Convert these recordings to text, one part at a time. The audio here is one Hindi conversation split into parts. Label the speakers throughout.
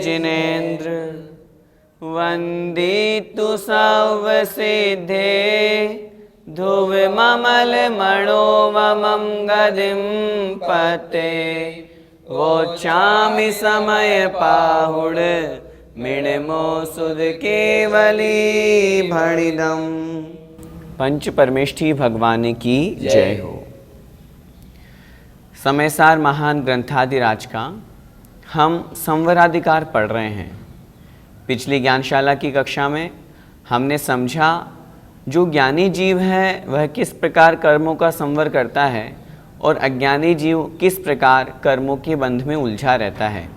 Speaker 1: जिनेन्द्र वन्दितु सर्वसिद्धे ध्रुवममलमणोममं गदिं पते वोचामि समय पाहुड मिणमो सुध केवली भणिदम। पंच परमेष्ठी भगवान की जय हो। समयसार महान ग्रंथादिराज का हम संवराधिकार पढ़ रहे हैं। पिछली ज्ञानशाला की कक्षा में हमने समझा जो ज्ञानी जीव है वह किस प्रकार कर्मों का संवर करता है और अज्ञानी जीव किस प्रकार कर्मों के बंध में उलझा रहता है।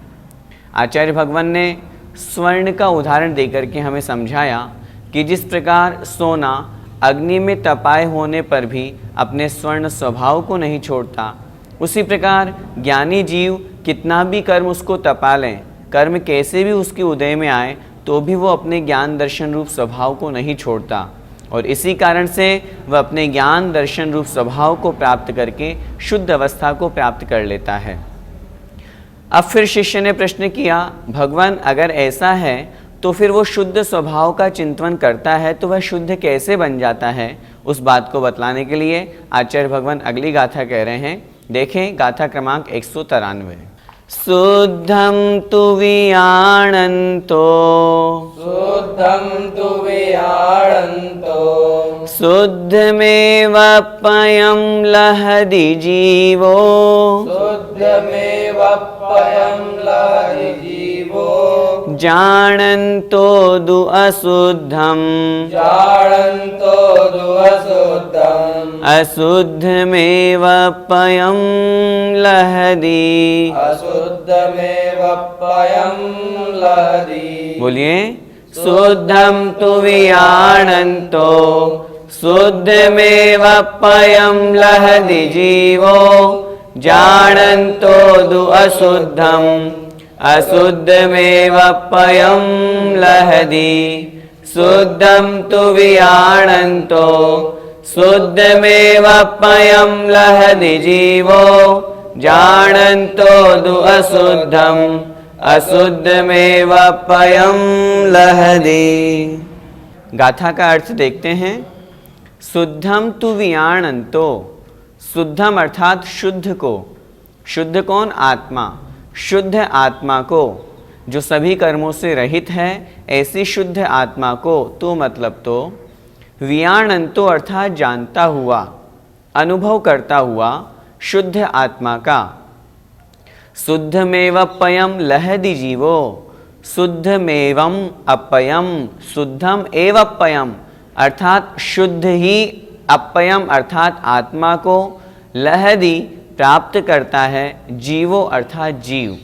Speaker 1: आचार्य भगवान ने स्वर्ण का उदाहरण देकर के हमें समझाया कि जिस प्रकार सोना अग्नि में तपाए होने पर भी अपने स्वर्ण स्वभाव को नहीं छोड़ता, उसी प्रकार ज्ञानी जीव कितना भी कर्म उसको तपा लें, कर्म कैसे भी उसके उदय में आए तो भी वो अपने ज्ञान दर्शन रूप स्वभाव को नहीं छोड़ता और इसी कारण से वह अपने ज्ञान दर्शन रूप स्वभाव को प्राप्त करके शुद्ध अवस्था को प्राप्त कर लेता है। अब फिर शिष्य ने प्रश्न किया, भगवान अगर ऐसा है तो फिर वो शुद्ध स्वभाव का चिंतन करता है तो वह शुद्ध कैसे बन जाता है? उस बात को बतलाने के लिए आचार्य भगवान अगली गाथा कह रहे हैं। देखें गाथा क्रमांक 193। शुद्धम तु वियाणन्तो
Speaker 2: शुद्धं तु वियाणन्तो
Speaker 1: शुद्धमेवप्ययं लहदि जीवो
Speaker 2: शुद्धमेवप्ययं लहदि जीवो
Speaker 1: जानन्तो दु अशुद्धं
Speaker 2: जानन्तो दुःशुद्धम्
Speaker 1: अशुद्धमेवप्ययं लहदि
Speaker 2: अशुद्धमेवप्ययं लहदि।
Speaker 1: बोलिए, शुद्धं तु वियाणन्तो शुद्धमेवप्ययं लहदि जीवो जानन्तो दु अशुद्धम् अशुद्धमेवप्ययं लहदि। शुद्धं तु वियाणन्तो शुद्धमेवप्ययं लहदि जीवो जानन्तो दु अशुद्धम् अशुद्धमेवप्ययं लहदि। गाथा का अर्थ देखते हैं। शुद्धम तु वियाणन्तो, शुद्धम अर्थात शुद्ध को, शुद्ध कौन? आत्मा। शुद्ध आत्मा को जो सभी कर्मों से रहित है, ऐसी शुद्ध आत्मा को तो मतलब तो वियाणन्तो अर्थात जानता हुआ, अनुभव करता हुआ शुद्ध आत्मा का। शुद्धमेवप्ययं लहदि जीवो, शुद्धमेवं अपयम, शुद्धम एवप्ययम अर्थात शुद्ध ही, अपयम अर्थात आत्मा को, लहदि प्राप्त करता है, जीवो अर्थात जीव।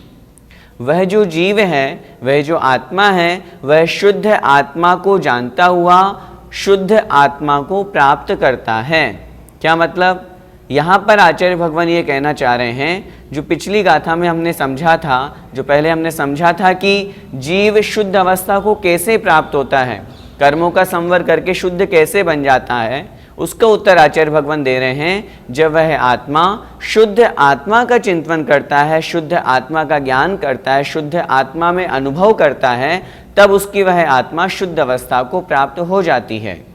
Speaker 1: वह जो जीव है, वह जो आत्मा है, वह शुद्ध आत्मा को जानता हुआ शुद्ध आत्मा को प्राप्त करता है। क्या मतलब? यहाँ पर आचार्य भगवान ये कहना चाह रहे हैं, जो पिछली गाथा में हमने समझा था, जो पहले हमने समझा था कि जीव शुद्ध अवस्था को कैसे प्राप्त होता है, कर्मों का संवर करके शुद्ध कैसे बन जाता है, उसका उत्तर आचार्य भगवान दे रहे हैं। जब वह आत्मा शुद्ध आत्मा का चिंतन करता है, शुद्ध आत्मा का ज्ञान करता है, शुद्ध आत्मा में अनुभव करता है, तब उसकी वह आत्मा शुद्ध अवस्था को प्राप्त हो जाती है।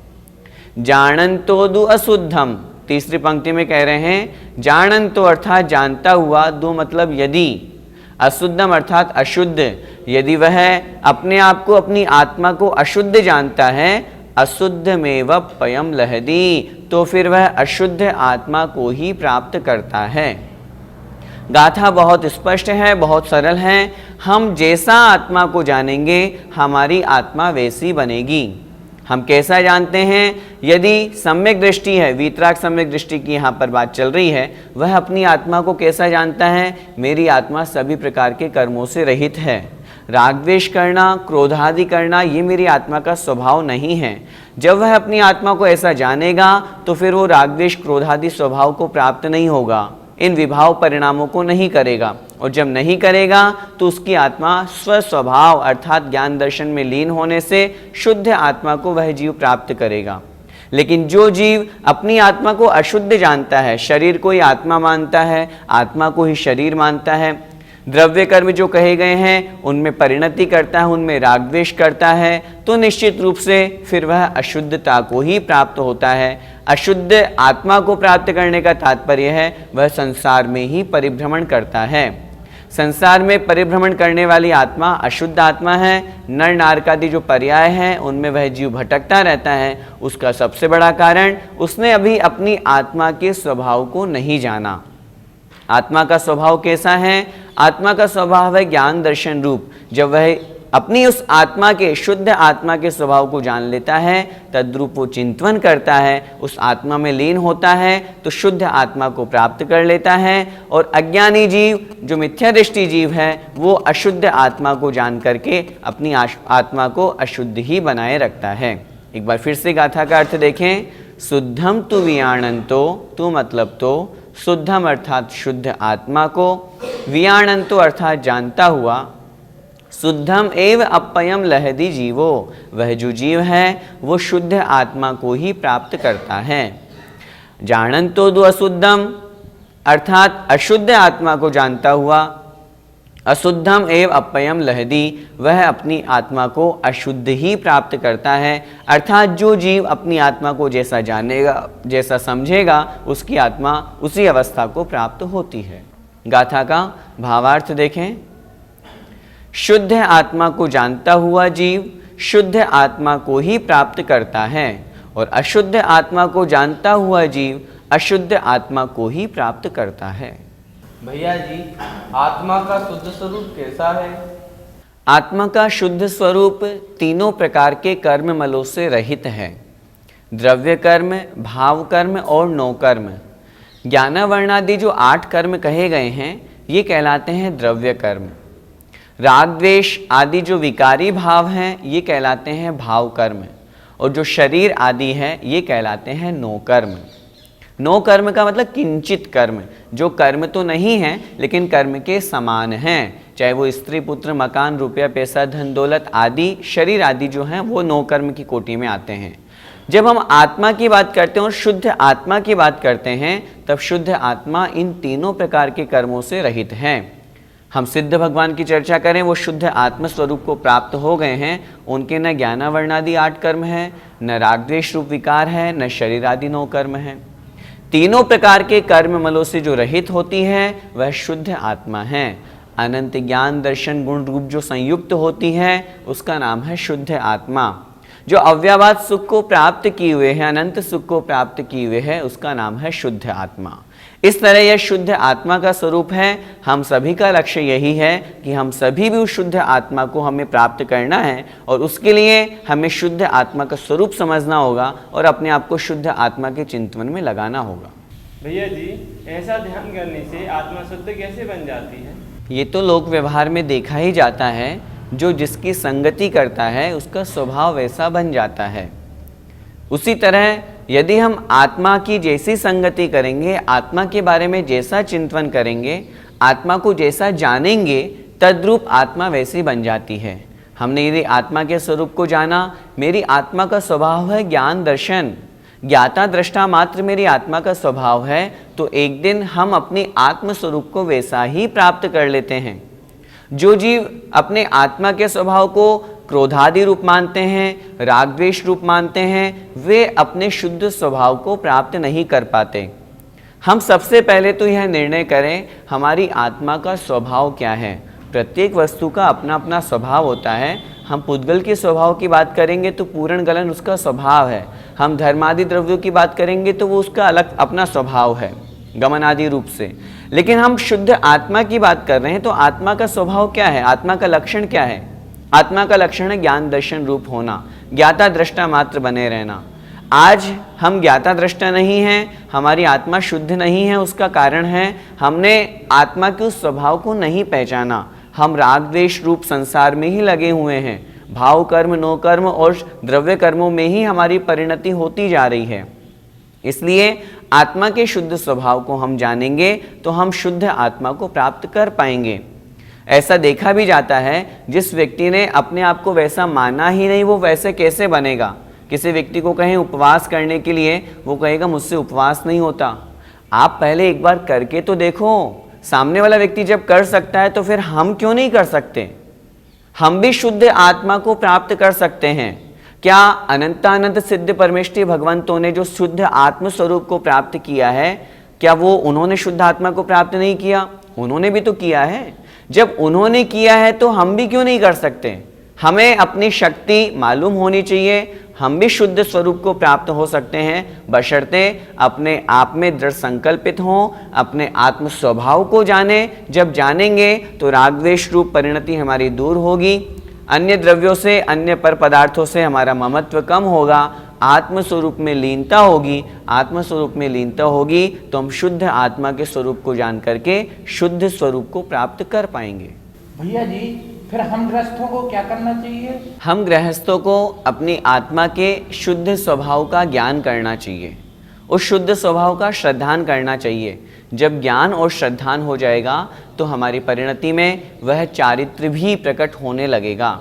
Speaker 1: जानन्तो दु अशुद्धम, तीसरी पंक्ति में कह रहे हैं जानन्तो अर्थात जानता हुआ, दो मतलब यदि, अशुद्धम अर्थात अशुद्ध। यदि वह अपने आप को, अपनी आत्मा को अशुद्ध जानता है, अशुद्धमेवप्ययं लहदि, तो फिर वह अशुद्ध आत्मा को ही प्राप्त करता है। गाथा बहुत स्पष्ट है, बहुत सरल है। हम जैसा आत्मा को जानेंगे हमारी आत्मा वैसी बनेगी। हम कैसा जानते हैं? यदि सम्यक दृष्टि है, वीतराग सम्यक दृष्टि की यहाँ पर बात चल रही है, वह अपनी आत्मा को कैसा जानता है? मेरी आत्मा सभी प्रकार के कर्मों से रहित है, राग द्वेष करना, क्रोधादि करना ये मेरी आत्मा का स्वभाव नहीं है। जब वह अपनी आत्मा को ऐसा जानेगा तो फिर वो राग द्वेष क्रोधादि स्वभाव को प्राप्त नहीं होगा, इन विभाव परिणामों को नहीं करेगा, और जब नहीं करेगा तो उसकी आत्मा स्वस्वभाव अर्थात ज्ञान दर्शन में लीन होने से शुद्ध आत्मा को वह जीव प्राप्त करेगा। लेकिन जो जीव अपनी आत्मा को अशुद्ध जानता है, शरीर को ही आत्मा मानता है, आत्मा को ही शरीर मानता है, द्रव्य कर्म जो कहे गए हैं उनमें परिणति करता है, उनमें राग द्वेष करता है, तो निश्चित रूप से फिर वह अशुद्धता को ही प्राप्त होता है। अशुद्ध आत्मा को प्राप्त करने का तात्पर्य है वह संसार में ही परिभ्रमण करता है। संसार में परिभ्रमण करने वाली आत्मा अशुद्ध आत्मा है। नर नारकादि जो पर्याय हैं उनमें वह जीव भटकता रहता है। उसका सबसे बड़ा कारण उसने अभी अपनी आत्मा के स्वभाव को नहीं जाना। आत्मा का स्वभाव कैसा है? आत्मा का स्वभाव है ज्ञान दर्शन रूप। जब वह अपनी उस आत्मा के, शुद्ध आत्मा के स्वभाव को जान लेता है, तद्रूप वो चिंतन करता है, उस आत्मा में लीन होता है, तो शुद्ध आत्मा को प्राप्त कर लेता है। और अज्ञानी जीव, जो मिथ्या दृष्टि जीव है, वो अशुद्ध आत्मा को जान करके अपनी आत्मा को अशुद्ध ही बनाए रखता है। एक बार फिर से गाथा का अर्थ देखें। शुद्धम तु वियाणंतो, तु मतलब तो, शुद्धम अर्थात शुद्ध आत्मा को, वियाणंतो अर्थात जानता हुआ, शुद्धम एव अपयम लहदी जीवो, वह जो जीव है वो शुद्ध आत्मा को ही प्राप्त करता है। जानंतो दु अशुद्धम अर्थात अशुद्ध आत्मा को जानता हुआ, अशुद्धम एव अपयम लहदी, वह अपनी आत्मा को अशुद्ध ही प्राप्त करता है। अर्थात जो जीव अपनी आत्मा को जैसा जानेगा, जैसा समझेगा, उसकी आत्मा उसी अवस्था को प्राप्त होती है। गाथा का भावार्थ देखें। शुद्ध आत्मा को जानता हुआ जीव शुद्ध आत्मा को ही प्राप्त करता है, और अशुद्ध आत्मा को जानता हुआ जीव अशुद्ध आत्मा को ही प्राप्त करता है।
Speaker 2: भैया जी, आत्मा का शुद्ध स्वरूप कैसा है?
Speaker 1: आत्मा का शुद्ध स्वरूप तीनों प्रकार के कर्म मलों से रहित है। द्रव्य कर्म, भाव कर्म और नौ कर्म। ज्ञानावर्णादि जो 8 कर्म कहे गए हैं ये कहलाते हैं द्रव्य कर्म। राग द्वेष आदि जो विकारी भाव हैं ये कहलाते हैं भाव कर्म, और जो शरीर आदि है ये कहलाते हैं नो कर्म। नो कर्म का मतलब किंचित कर्म, जो कर्म तो नहीं है लेकिन कर्म के समान हैं, चाहे वो स्त्री पुत्र मकान रुपया पैसा धन दौलत आदि शरीर आदि जो हैं वो नो कर्म की कोटि में आते हैं। जब हम आत्मा की बात करते हैं और शुद्ध आत्मा की बात करते हैं तब शुद्ध आत्मा इन तीनों प्रकार के कर्मों से रहित है। हम सिद्ध भगवान की चर्चा करें, वो शुद्ध आत्म स्वरूप को प्राप्त हो गए हैं, उनके न ज्ञानावर्णादि 8 कर्म है, न राग द्वेष रूप विकार है, न शरीर आदि 9 कर्म है। तीनों प्रकार के कर्म मलों से जो रहित होती है वह शुद्ध आत्मा है। अनंत ज्ञान दर्शन गुण रूप जो संयुक्त होती है उसका नाम है शुद्ध आत्मा। जो अव्यवहार सुख को प्राप्त किए हुए हैं, अनंत सुख को प्राप्त किए हुए है, उसका नाम है शुद्ध आत्मा। इस तरह यह शुद्ध आत्मा का स्वरूप है। हम सभी का लक्ष्य यही है कि हम सभी भी उस शुद्ध आत्मा को हमें प्राप्त करना है, और उसके लिए हमें शुद्ध आत्मा का स्वरूप समझना होगा और अपने आप को शुद्ध आत्मा के चिंतन में लगाना होगा।
Speaker 3: भैया जी, ऐसा ध्यान करने से आत्मा शुद्ध कैसे बन जाती है?
Speaker 1: ये तो लोक व्यवहार में देखा ही जाता है, जो जिसकी संगति करता है उसका स्वभाव वैसा बन जाता है। उसी तरह यदि हम आत्मा की जैसी संगति करेंगे, आत्मा के बारे में जैसा चिंतन करेंगे, आत्मा को जैसा जानेंगे, तद्रूप आत्मा वैसी बन जाती है। हमने यदि आत्मा के स्वरूप को जाना, मेरी आत्मा का स्वभाव है ज्ञान दर्शन, ज्ञाता दृष्टा मात्र मेरी आत्मा का स्वभाव है, तो एक दिन हम अपनी आत्म स्वरूप को वैसा ही प्राप्त कर लेते हैं। जो जीव अपने आत्मा के स्वभाव को क्रोधादि रूप मानते हैं, राग द्वेष रूप मानते हैं, वे अपने शुद्ध स्वभाव को प्राप्त नहीं कर पाते। हम सबसे पहले तो यह निर्णय करें हमारी आत्मा का स्वभाव क्या है। प्रत्येक वस्तु का अपना अपना स्वभाव होता है। हम पुद्गल के स्वभाव की बात करेंगे तो पूर्ण गलन उसका स्वभाव है। हम धर्मादि द्रव्यों की बात करेंगे तो वो उसका अलग अपना स्वभाव है गमन आदि रूप से। लेकिन हम शुद्ध आत्मा की बात कर रहे हैं तो आत्मा का स्वभाव क्या है, आत्मा का लक्षण क्या है? आत्मा का लक्षण है ज्ञान दर्शन रूप होना, ज्ञाता दृष्टा मात्र बने रहना। आज हम ज्ञाता दृष्टा नहीं हैं, हमारी आत्मा शुद्ध नहीं है। उसका कारण है हमने आत्मा के उस स्वभाव को नहीं पहचाना। हम राग द्वेष रूप संसार में ही लगे हुए हैं। भाव कर्म, नो कर्म और द्रव्य कर्मों में ही हमारी परिणति होती जा रही है। इसलिए आत्मा के शुद्ध स्वभाव को हम जानेंगे तो हम शुद्ध आत्मा को प्राप्त कर पाएंगे। ऐसा देखा भी जाता है, जिस व्यक्ति ने अपने आप को वैसा माना ही नहीं, वो वैसे कैसे बनेगा? किसी व्यक्ति को कहें उपवास करने के लिए, वो कहेगा मुझसे उपवास नहीं होता। आप पहले एक बार करके तो देखो, सामने वाला व्यक्ति जब कर सकता है तो फिर हम क्यों नहीं कर सकते? हम भी शुद्ध आत्मा को प्राप्त कर सकते हैं। क्या अनंतानंत सिद्ध परमेष्ठी भगवंतों ने जो शुद्ध आत्म स्वरूप को प्राप्त किया है, क्या वो उन्होंने शुद्ध आत्मा को प्राप्त नहीं किया? उन्होंने भी तो किया है। जब उन्होंने किया है तो हम भी क्यों नहीं कर सकते? हमें अपनी शक्ति मालूम होनी चाहिए, हम भी शुद्ध स्वरूप को प्राप्त हो सकते हैं, बशर्ते अपने आप में दृढ़ संकल्पित हों, अपने आत्म स्वभाव को जाने। जब जानेंगे तो राग द्वेष रूप परिणति हमारी दूर होगी, अन्य द्रव्यों से, अन्य पर पदार्थों से हमारा ममत्व कम होगा, आत्म स्वरूप में लीनता होगी। आत्म स्वरूप में लीनता होगी तो हम शुद्ध आत्मा के स्वरूप को जान करके शुद्ध स्वरूप को प्राप्त कर पाएंगे।
Speaker 4: भैया जी, फिर हम गृहस्थों को क्या करना चाहिए?
Speaker 1: हम गृहस्थों को अपनी आत्मा के शुद्ध स्वभाव का ज्ञान करना चाहिए, उस शुद्ध स्वभाव का श्रद्धान करना चाहिए। जब ज्ञान और श्रद्धान हो जाएगा तो हमारी परिणति में वह चारित्र भी प्रकट होने लगेगा।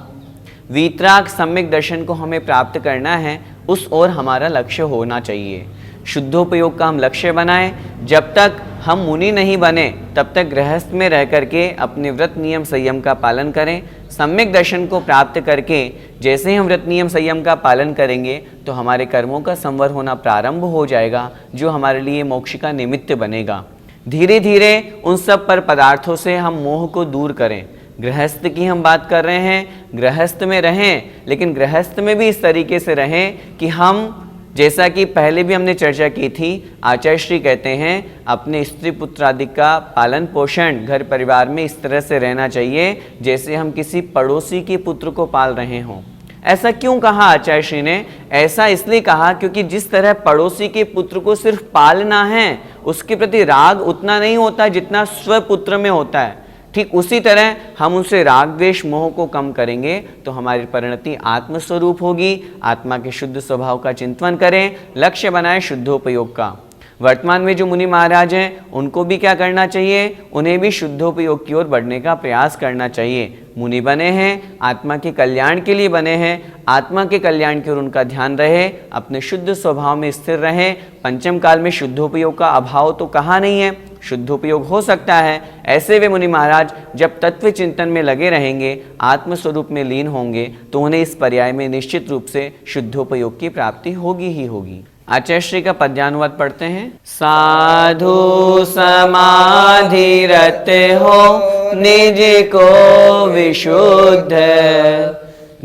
Speaker 1: वीतराग सम्यक दर्शन को हमें प्राप्त करना है, उस ओर हमारा लक्ष्य होना चाहिए। शुद्धोपयोग का हम लक्ष्य बनाएं। जब तक हम मुनि नहीं बने तब तक गृहस्थ में रह करके अपने व्रत नियम संयम का पालन करें। सम्यक दर्शन को प्राप्त करके जैसे ही हम व्रत नियम संयम का पालन करेंगे तो हमारे कर्मों का संवर होना प्रारंभ हो जाएगा, जो हमारे लिए मोक्ष का निमित्त बनेगा। धीरे धीरे उन सब पर पदार्थों से हम मोह को दूर करें। गृहस्थ की हम बात कर रहे हैं, गृहस्थ में रहें, लेकिन गृहस्थ में भी इस तरीके से रहें कि हम, जैसा कि पहले भी हमने चर्चा की थी, आचार्य श्री कहते हैं अपने स्त्री पुत्र आदि का पालन पोषण घर परिवार में इस तरह से रहना चाहिए जैसे हम किसी पड़ोसी के पुत्र को पाल रहे हों। ऐसा क्यों कहा आचार्य श्री ने? ऐसा इसलिए कहा क्योंकि जिस तरह पड़ोसी के पुत्र को सिर्फ पालना है, उसके प्रति राग उतना नहीं होता जितना स्वपुत्र में होता है। ठीक उसी तरह हम उनसे राग द्वेष मोह को कम करेंगे तो हमारी परिणति आत्मस्वरूप होगी। आत्मा के शुद्ध स्वभाव का चिंतन करें, लक्ष्य बनाएं शुद्धोपयोग का। वर्तमान में जो मुनि महाराज हैं उनको भी क्या करना चाहिए? उन्हें भी शुद्धोपयोग की ओर बढ़ने का प्रयास करना चाहिए। मुनि बने हैं, आत्मा के कल्याण के लिए बने हैं, आत्मा के कल्याण की ओर उनका ध्यान रहे, अपने शुद्ध स्वभाव में स्थिर रहे। पंचम काल में शुद्धोपयोग का अभाव तो कहाँ नहीं है, शुद्धोपयोग हो सकता है। ऐसे वे मुनि महाराज जब तत्व चिंतन में लगे रहेंगे, आत्मस्वरूप में लीन होंगे, तो उन्हें इस पर्याय में निश्चित रूप से शुद्धोपयोग की प्राप्ति होगी ही होगी। आचार्य श्री का पद्यानुवाद पढ़ते हैं। साधु समाधि रत हो निज को विशुद्ध,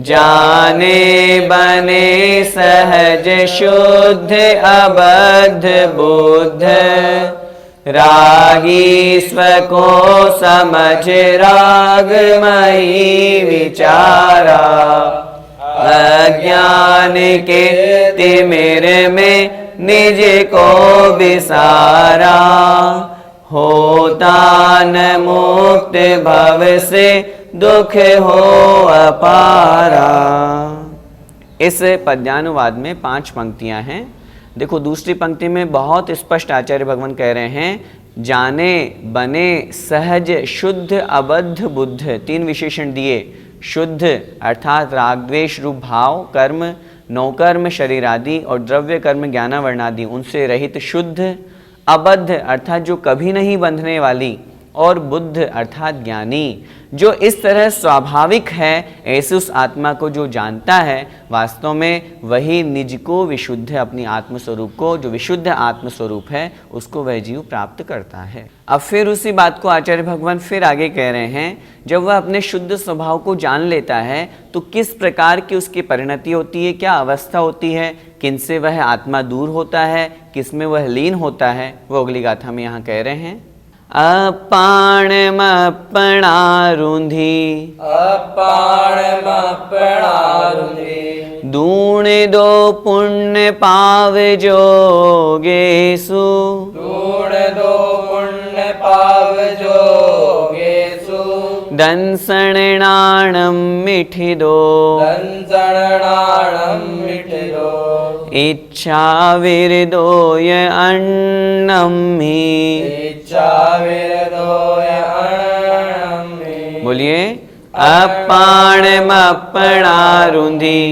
Speaker 1: जाने बने सहज शुद्ध अबद्ध बुद्ध, रागी स्व को समझ रागमयी विचारा, अज्ञान के तिमिर में निज को विसारा, होता न मुक्त भव से दुख हो अपारा। इस पद्यानुवाद में 5 पंक्तियां हैं। देखो दूसरी पंक्ति में बहुत स्पष्ट आचार्य भगवान कह रहे हैं, जाने बने सहज शुद्ध अबद्ध बुद्ध। 3 विशेषण दिए। शुद्ध अर्थात राग द्वेष रूप भाव कर्म, नौकर्म शरीर आदि और द्रव्य कर्म ज्ञानावरणादि उनसे रहित शुद्ध। अबद्ध अर्थात जो कभी नहीं बंधने वाली, और बुद्ध अर्थात ज्ञानी, जो इस तरह स्वाभाविक है ऐसे उस आत्मा को जो जानता है, वास्तव में वही निज को विशुद्ध, अपनी आत्मस्वरूप को जो विशुद्ध आत्मस्वरूप है उसको वह जीव प्राप्त करता है। अब फिर उसी बात को आचार्य भगवान फिर आगे कह रहे हैं, जब वह अपने शुद्ध स्वभाव को जान लेता है तो किस प्रकार की उसकी परिणति होती है, क्या अवस्था होती है, किनसे वह आत्मा दूर होता है, किसमें वह लीन होता है, वो अगली गाथा में यहाँ कह रहे हैं। अपाण मपणा रुंधी,
Speaker 2: अपाण मपणा रुंधी,
Speaker 1: दूण दो पुण्य पाव जोगेसु,
Speaker 2: दूण दो पुण्य पाव जोगेसु,
Speaker 1: दंसणाणम मिठि दो,
Speaker 2: दंसणाणम मिठि दो,
Speaker 1: इच्छा विरदोय अन्नम ही,
Speaker 2: इच्छा विरदोय अन्नम ही।
Speaker 1: बोलिए, अपाण मपणा रुंधी,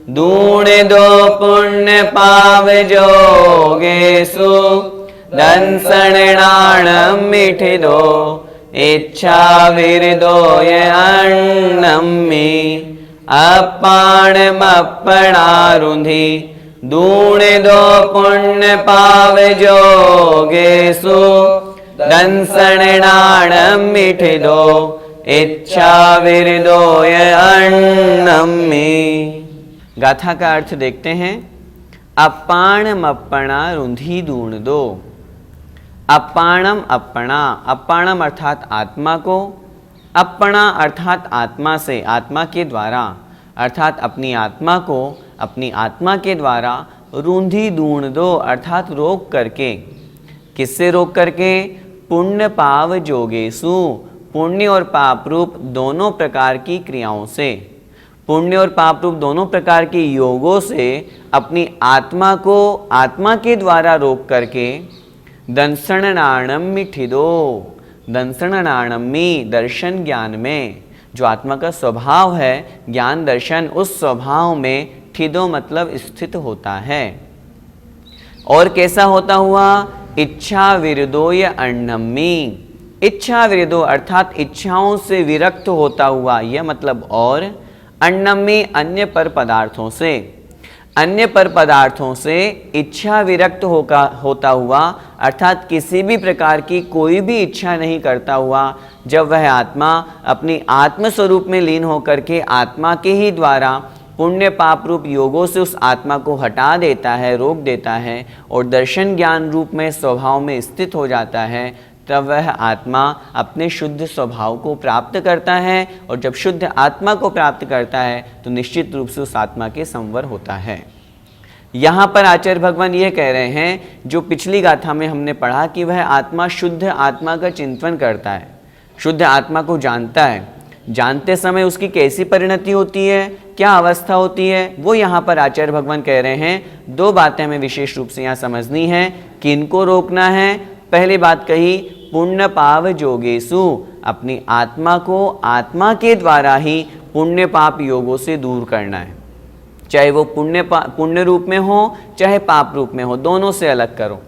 Speaker 1: दूण दो पुण्य पाव जोगेसु, दंसणाणं मिठिदो इच्छा विरदोय अन्नम्मि अपाणमप्पणारुंधि दूणदो पुण्य पावजोगेषु दंसणाणं मिठिदो इच्छा विरदोय अन्नम्मि। गाथा का अर्थ देखते हैं। अपाणम अप्पणा रुंधी दूण दो। अपाणम अप्पणा, अपाणम अर्थात आत्मा को, अप्पणा अर्थात आत्मा से, आत्मा के द्वारा, अर्थात अपनी आत्मा को अपनी आत्मा के द्वारा रूंधी दूण दो अर्थात रोक करके। किससे रोक करके? पुण्य पाव जोगेसु, पुण्य और पाप रूप दोनों प्रकार की क्रियाओं से, पुण्य और पाप रूप दोनों प्रकार के योगों से अपनी आत्मा को आत्मा के द्वारा रोक करके दंसणाणम मिठिदो, दंसणाणमी दर्शन ज्ञान में, जो आत्मा का स्वभाव है ज्ञान दर्शन, उस स्वभाव में ठिदो मतलब स्थित होता है। और कैसा होता हुआ? इच्छा विरदोय अन्नम्मी, इच्छा विरदो अर्थात इच्छाओं से विरक्त होता हुआ, यह मतलब और अन्नम्मी अन्य पर पदार्थों से, अन्य पर पदार्थों से इच्छा विरक्त होता हुआ अर्थात किसी भी प्रकार की कोई भी इच्छा नहीं करता हुआ, जब वह आत्मा अपनी आत्म स्वरूप में लीन होकर के आत्मा के ही द्वारा पुण्य पाप रूप योगों से उस आत्मा को हटा देता है, रोक देता है और दर्शन ज्ञान रूप में स्वभाव में स्थित हो जाता है, तब वह आत्मा अपने शुद्ध स्वभाव को प्राप्त करता है। और जब शुद्ध आत्मा को प्राप्त करता है तो निश्चित रूप से उस आत्मा के संवर होता है। यहाँ पर आचार्य भगवान ये कह रहे हैं, जो पिछली गाथा में हमने पढ़ा कि वह आत्मा शुद्ध आत्मा का चिंतन करता है, शुद्ध आत्मा को जानता है, जानते समय उसकी कैसी परिणति होती है, क्या अवस्था होती है, वो यहाँ पर आचार्य भगवान कह रहे हैं। दो बातें हमें विशेष रूप से यहाँ समझनी है कि इनको रोकना है। पहली बात कही पुण्य पाव जोगेसु, अपनी आत्मा को आत्मा के द्वारा ही पुण्य पाप योगों से दूर करना है, चाहे वो पुण्य रूप में हो चाहे पाप रूप में हो, दोनों से अलग करो।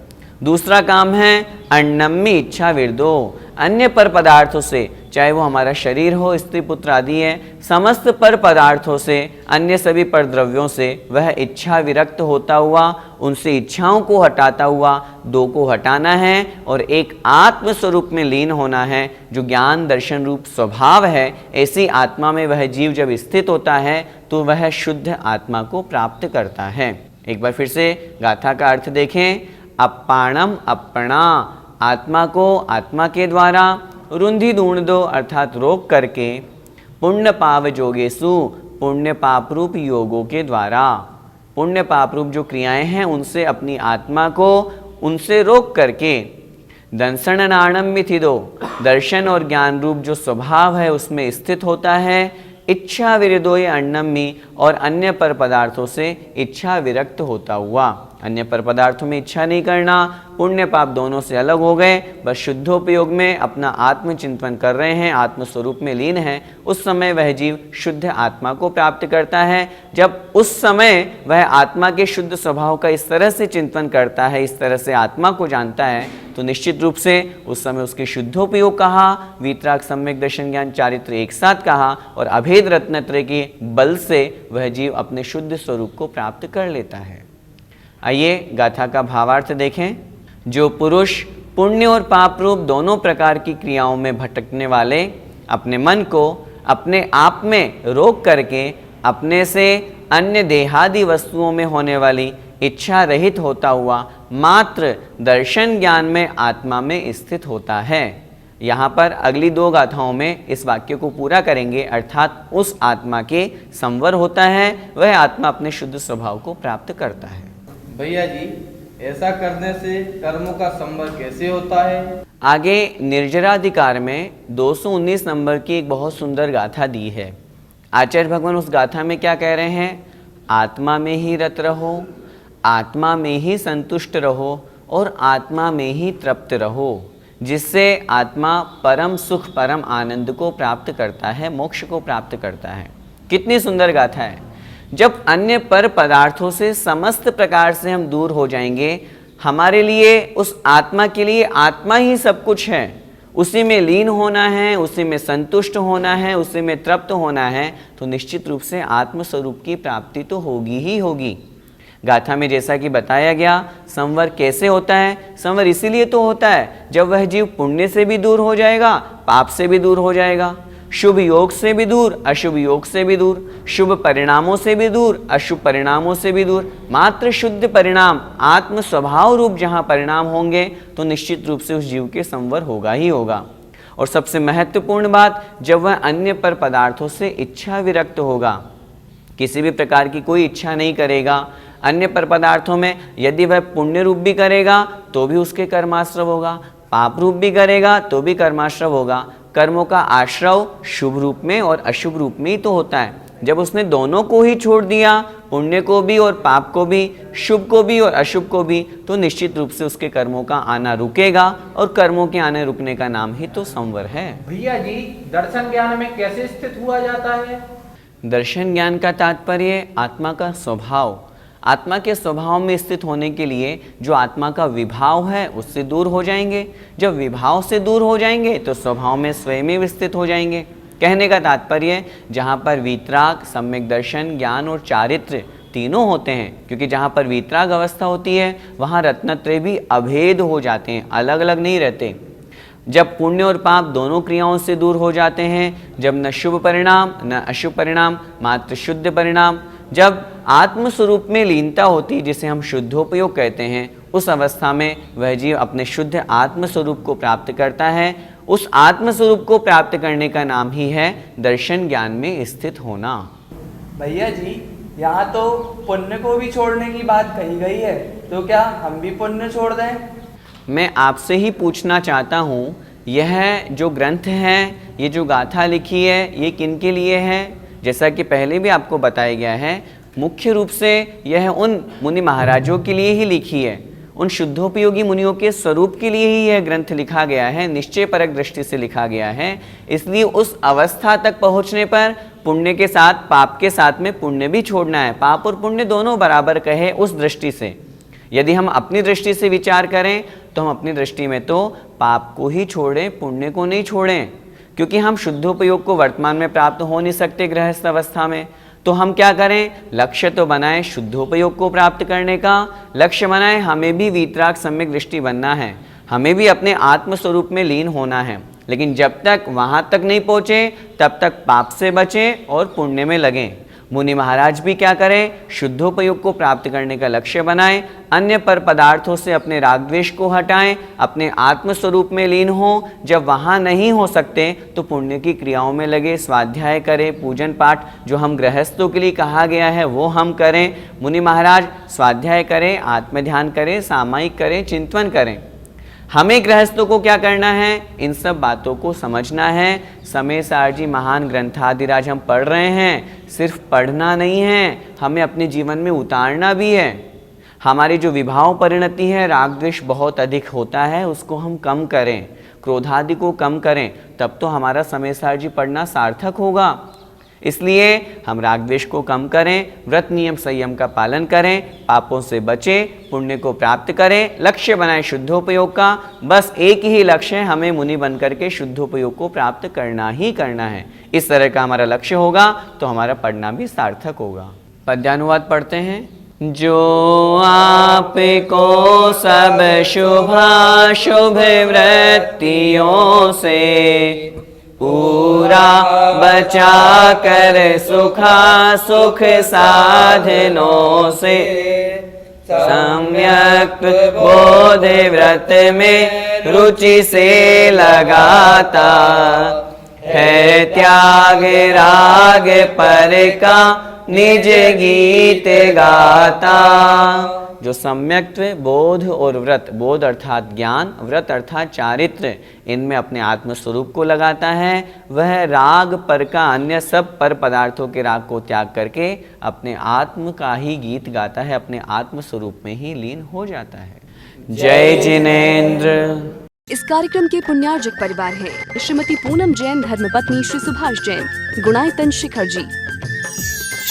Speaker 1: दूसरा काम है अन्नम्मी इच्छा विरदो, अन्य पर पदार्थों से, चाहे वो हमारा शरीर हो, स्त्री पुत्र आदि है, समस्त पर पदार्थों से, अन्य सभी पर द्रव्यों से वह इच्छा विरक्त होता हुआ, उनसे इच्छाओं को हटाता हुआ दो को हटाना है और एक आत्म स्वरूप में लीन होना है, जो ज्ञान दर्शन रूप स्वभाव है। ऐसी आत्मा में वह जीव जब स्थित होता है तो वह शुद्ध आत्मा को प्राप्त करता है। एक बार फिर से गाथा का अर्थ देखें। अपाणम अप्पणा, आत्मा को आत्मा के द्वारा, रुंधी दूण दो अर्थात रोक करके, पुण्य पाव जोगेसु पुण्य पाप रूप योगों के द्वारा, पुण्य पाप रूप जो क्रियाएं हैं उनसे अपनी आत्मा को उनसे रोक करके, दंसणाणम मिथिदो दर्शन और ज्ञान रूप जो स्वभाव है उसमें स्थित होता है। इच्छा विरदोय अन्नम्मी और अन्य पर पदार्थों से इच्छा विरक्त होता हुआ, अन्य पर पदार्थों में इच्छा नहीं करना, पुण्य पाप दोनों से अलग हो गए, बस शुद्धोपयोग में अपना आत्मचिंतन कर रहे हैं, आत्मस्वरूप में लीन है, उस समय वह जीव शुद्ध आत्मा को प्राप्त करता है। जब उस समय वह आत्मा के शुद्ध स्वभाव का इस तरह से चिंतन करता है, इस तरह से आत्मा को जानता है, तो निश्चित रूप से उस समय उसके शुद्धोपयोग कहा, वीतराग सम्यक दर्शन ज्ञान चारित्र एक साथ कहा और अभेद रत्नत्रय के बल से वह जीव अपने शुद्ध स्वरूप को प्राप्त कर लेता है। आइए गाथा का भावार्थ देखें। जो पुरुष पुण्य और पाप रूप दोनों प्रकार की क्रियाओं में भटकने वाले अपने मन को अपने आप में रोक करके अपने से अन्य देहादि वस्तुओं में होने वाली इच्छा रहित होता हुआ मात्र दर्शन ज्ञान में आत्मा में स्थित होता है। यहाँ पर अगली दो गाथाओं में इस वाक्य को पूरा करेंगे, अर्थात उस आत्मा के संवर होता है, वह आत्मा अपने शुद्ध स्वभाव को प्राप्त करता है।
Speaker 2: भैया जी, ऐसा करने से कर्मों का संवर कैसे होता है?
Speaker 1: आगे निर्जराधिकार में 219 नंबर की एक बहुत सुंदर गाथा दी है। आचार्य भगवान उस गाथा में क्या कह रहे हैं? आत्मा में ही रत रहो, आत्मा में ही संतुष्ट रहो और आत्मा में ही तृप्त रहो, जिससे आत्मा परम सुख परम आनंद को प्राप्त करता है, मोक्ष को प्राप्त करता है। कितनी सुंदर गाथा है। जब अन्य पर पदार्थों से समस्त प्रकार से हम दूर हो जाएंगे हमारे लिए, उस आत्मा के लिए आत्मा ही सब कुछ है। उसी में लीन होना है, उसी में संतुष्ट होना है, उसी में तृप्त होना है, तो निश्चित रूप से आत्मस्वरूप की प्राप्ति तो होगी ही होगी। गाथा में जैसा कि बताया गया, संवर कैसे होता है? संवर इसीलिए तो होता है जब वह जीव पुण्य से भी दूर हो जाएगा, पाप से भी दूर हो जाएगा, शुभ योग से भी दूर, अशुभ योग से भी दूर, शुभ परिणामों से भी दूर, अशुभ परिणामों से भी दूर। मात्र शुद्ध परिणाम, आत्म स्वभाव रूप जहाँ परिणाम होंगे तो निश्चित रूप से उस जीव के संवर होगा ही होगा। और सबसे महत्वपूर्ण बात, जब वह अन्य पर पदार्थों से इच्छा विरक्त होगा, किसी भी प्रकार की कोई इच्छा नहीं करेगा अन्य पर पदार्थों में। यदि वह पुण्य रूप भी करेगा तो भी उसके कर्माश्रव होगा, पाप रूप भी करेगा तो भी कर्माश्रव होगा। कर्मों का आश्रव शुभ रूप में और अशुभ रूप में ही तो होता है। जब उसने दोनों को ही छोड़ दिया, पुण्य को भी और पाप को भी, शुभ को भी और अशुभ को भी, तो निश्चित रूप से उसके कर्मों का आना रुकेगा, और कर्मों के आने रुकने का नाम ही तो संवर है।
Speaker 4: भैया जी, दर्शन ज्ञान में कैसे स्थित हुआ जाता है?
Speaker 1: दर्शन ज्ञान का तात्पर्य आत्मा का स्वभाव, आत्मा के स्वभाव में स्थित होने के लिए जो आत्मा का विभाव है उससे दूर हो जाएंगे। जब विभाव से दूर हो जाएंगे तो स्वभाव में स्वयं ही स्थित हो जाएंगे। कहने का तात्पर्य, जहाँ पर वीतराग, सम्यक दर्शन, ज्ञान और चारित्र्य तीनों होते हैं, क्योंकि जहाँ पर वीतराग अवस्था होती है वहाँ रत्नत्रय भी अभेद हो जाते हैं, अलग अलग नहीं रहते। जब पुण्य और पाप दोनों क्रियाओं से दूर हो जाते हैं, जब न शुभ परिणाम न अशुभ परिणाम, मात्र शुद्ध परिणाम, जब आत्मस्वरूप में लीनता होती है जिसे हम शुद्धोपयोग कहते हैं, उस अवस्था में वह जीव अपने शुद्ध आत्मस्वरूप को प्राप्त करता है। उस आत्मस्वरूप को प्राप्त करने का नाम ही है दर्शन ज्ञान में स्थित होना।
Speaker 5: भैया जी, यहाँ तो पुण्य को भी छोड़ने की बात कही गई है, तो क्या हम भी पुण्य छोड़ दें?
Speaker 1: मैं आपसे ही पूछना चाहता हूँ, यह जो ग्रंथ है, ये जो गाथा लिखी है, ये किन के लिए है? जैसा कि पहले भी आपको बताया गया है, मुख्य रूप से यह उन मुनि महाराजों के लिए ही लिखी है, उन शुद्धोपयोगी मुनियों के स्वरूप के लिए ही यह ग्रंथ लिखा गया है, निश्चय परक दृष्टि से लिखा गया है। इसलिए उस अवस्था तक पहुँचने पर पुण्य के साथ पाप के साथ में पुण्य भी छोड़ना है, पाप और पुण्य दोनों बराबर कहे उस दृष्टि से। यदि हम अपनी दृष्टि से विचार करें तो हम अपनी दृष्टि में तो पाप को ही छोड़ें, पुण्य को नहीं छोड़ें, क्योंकि हम शुद्धोपयोग को वर्तमान में प्राप्त हो नहीं सकते गृहस्थ अवस्था में। तो हम क्या करें? लक्ष्य तो बनाएं शुद्धोपयोग को प्राप्त करने का, लक्ष्य बनाएं हमें भी वीतराग सम्यक दृष्टि बनना है, हमें भी अपने आत्मस्वरूप में लीन होना है। लेकिन जब तक वहाँ तक नहीं पहुँचे तब तक पाप से बचें और पुण्य में लगें। मुनि महाराज भी क्या करें? शुद्धोपयोग को प्राप्त करने का लक्ष्य बनाएं, अन्य पर पदार्थों से अपने राग द्वेष को हटाएं, अपने आत्मस्वरूप में लीन हो। जब वहाँ नहीं हो सकते तो पुण्य की क्रियाओं में लगे, स्वाध्याय करें, पूजन पाठ जो हम गृहस्थों के लिए कहा गया है वो हम करें। मुनि महाराज स्वाध्याय करें, आत्मध्यान करें, सामायिक करें, चिंतन करें। हमें गृहस्थों को क्या करना है? इन सब बातों को समझना है। समय सार जी महान ग्रंथादिराज हम पढ़ रहे हैं, सिर्फ पढ़ना नहीं है, हमें अपने जीवन में उतारना भी है। हमारी जो विभाव परिणति है, राग द्वेष बहुत अधिक होता है, उसको हम कम करें, क्रोधादि को कम करें, तब तो हमारा समय सार जी पढ़ना सार्थक होगा। इसलिए हम राग द्वेष को कम करें, व्रत नियम संयम का पालन करें, पापों से बचें, पुण्य को प्राप्त करें, लक्ष्य बनाएं शुद्धोपयोग का। बस एक ही लक्ष्य है, हमें मुनि बनकर के शुद्धोपयोग को प्राप्त करना ही करना है। इस तरह का हमारा लक्ष्य होगा तो हमारा पढ़ना भी सार्थक होगा। पद्यानुवाद पढ़ते हैं। जो आपको सब शुभाशुभ वृत्तियों से पूरा बचा कर सुखा सुख साधनों से सम्यक बोध व्रत में रुचि से लगाता है, त्याग राग पर का निज गीत गाता। जो सम्यक्त्व बोध और व्रत, बोध अर्थात ज्ञान, व्रत अर्थात चारित्र्य, इनमें अपने आत्मस्वरूप को लगाता है, वह राग पर का अन्य सब पर पदार्थों के राग को त्याग करके अपने आत्म का ही गीत गाता है, अपने आत्मस्वरूप में ही लीन हो जाता है। जय जिनेन्द्र।
Speaker 6: इस कार्यक्रम के पुण्यार्जक परिवार हैं श्रीमती पूनम जैन, धर्मपत्नी Shri Subhash Jain, Gunayatan Shikhar ji,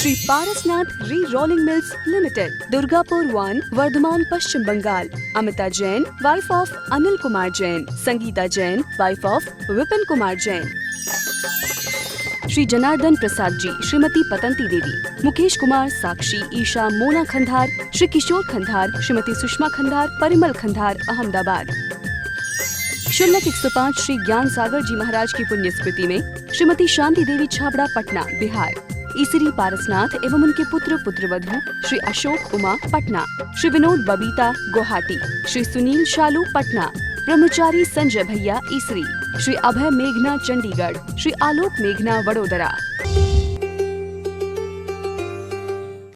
Speaker 6: Shri Parasnath re rolling mills limited, Durgapur 1, Vardhaman, Paschim Bengal. Amita Jain, wife of Anil Kumar Jain. Sangeeta Jain, wife of Vipin Kumar Jain. Shri Janardan Prasad ji, Shrimati Patanti Devi, Mukesh Kumar, Sakshi, Isha, Mona Khandhar, Shri Kishore Khandhar, Shrimati Sushma Khandhar, Parimal Khandhar, Ahmedabad. शुल्लक 105 श्री ज्ञान सागर जी महाराज की पुण्य स्मृति में श्रीमती शांति देवी छाबड़ा, पटना, बिहार। ईसरी पारसनाथ एवं उनके पुत्र पुत्रवधू श्री अशोक उमा, पटना। श्री विनोद बबीता, गुवाहाटी। श्री सुनील शालू, पटना। ब्रह्मचारी संजय भैया, ईसरी। श्री अभय मेघना, चंडीगढ़। श्री आलोक मेघना, वडोदरा।